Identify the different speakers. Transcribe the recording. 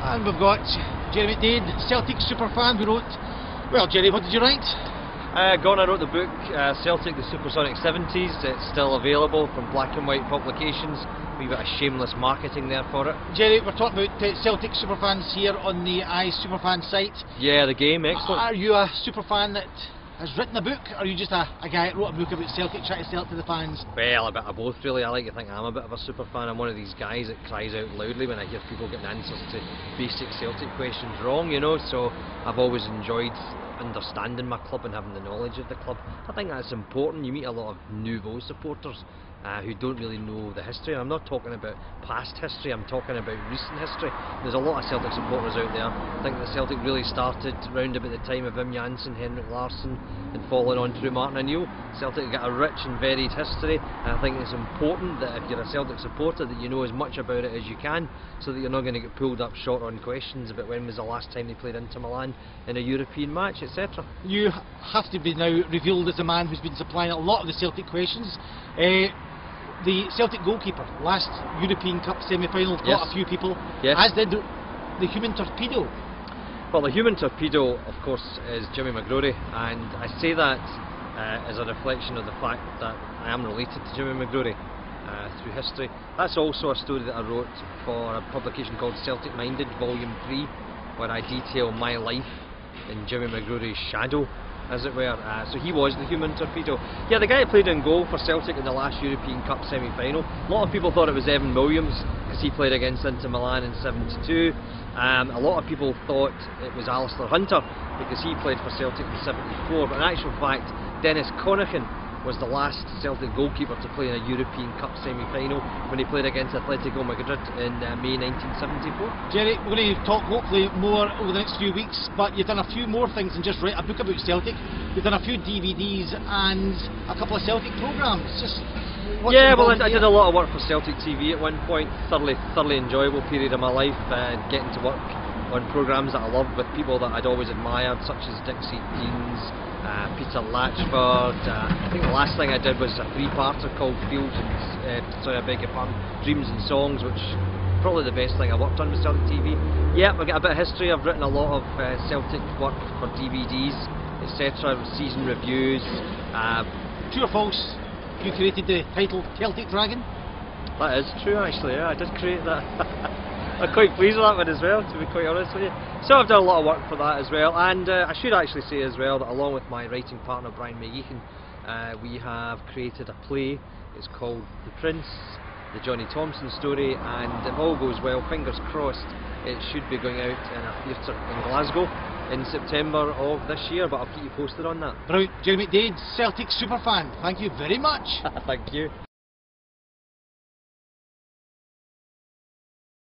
Speaker 1: And we've got Gerry Mcdade, Celtic superfan, who wrote, well, Gerry, what did you write?
Speaker 2: Gone, I wrote the book Celtic, the Supersonic 70s. It's still available from Black and White Publications. We've got a shameless marketing there for it.
Speaker 1: Gerry, we're talking about Celtic superfans here on the iSuperfan site.
Speaker 2: Yeah, the game, excellent.
Speaker 1: Are you a superfan that has written a book, or are you just a guy that wrote a book about Celtic trying to sell it to the fans?
Speaker 2: Well, a bit of both really. I like to think I'm a bit of a superfan. I'm one of these guys that cries out loudly when I hear people getting answers to basic Celtic questions wrong, you know, so I've always enjoyed understanding my club and having the knowledge of the club. I think that's important. You meet a lot of nouveau supporters who don't really know the history, and I'm not talking about past history, I'm talking about recent history. There's a lot of Celtic supporters out there. I think that Celtic really started round about the time of Wim Jansen, Henrik Larsson, and following on through Martin O'Neill. Celtic got a rich and varied history, and I think it's important that if you're a Celtic supporter that you know as much about it as you can, so that you're not going to get pulled up short on questions about when was the last time they played Inter Milan in a European match, etc. You
Speaker 1: have to be now revealed as the man who's been supplying a lot of the Celtic questions. The Celtic goalkeeper, last European Cup semi-final, got a few people, as did the human torpedo.
Speaker 2: Well, the human torpedo, of course, is Gerry Mcdade, and I say that as a reflection of the fact that I am related to Gerry Mcdade through history. That's also a story that I wrote for a publication called Celtic Minded, Volume 3, where I detail my life in Gerry Mcdade's shadow, as it were. So he was the human torpedo. Yeah, the guy who played in goal for Celtic in the last European Cup semi-final. A lot of people thought it was Evan Williams because he played against Inter Milan in '72. A lot of people thought it was Alistair Hunter because he played for Celtic in '74. But in actual fact, Dennis Conaghan was the last Celtic goalkeeper to play in a European Cup semi-final when he played against Atletico Madrid in May 1974.
Speaker 1: Gerry, we're going to talk hopefully more over the next few weeks, but you've done a few more things than just write a book about Celtic. You've done a few DVDs and a couple of Celtic programmes.
Speaker 2: Yeah, well, I did a lot of work for Celtic TV at one point. Thoroughly enjoyable period of my life, getting to work on programmes that I loved with people that I'd always admired, such as Dixie Deans, Peter Latchford. I think the last thing I did was a three-parter called Dreams and Songs, which is probably the best thing I worked on with Celtic TV. Yeah, I've got a bit of history. I've written a lot of Celtic work for DVDs, etc., season reviews.
Speaker 1: True or false, you created the title Celtic Dragon?
Speaker 2: That is true, actually. Yeah, I did create that. I'm quite pleased with that one as well, to be quite honest with you. So I've done a lot of work for that as well, and I should actually say as well that along with my writing partner Brian McGeechan, we have created a play. It's called The Prince, the Johnny Thompson story, and if all goes well, fingers crossed, it should be going out in a theatre in Glasgow in September of this year, but I'll keep you posted on that.
Speaker 1: Brilliant. Gerry Mcdade, Celtic superfan, thank you very much.
Speaker 2: Thank you.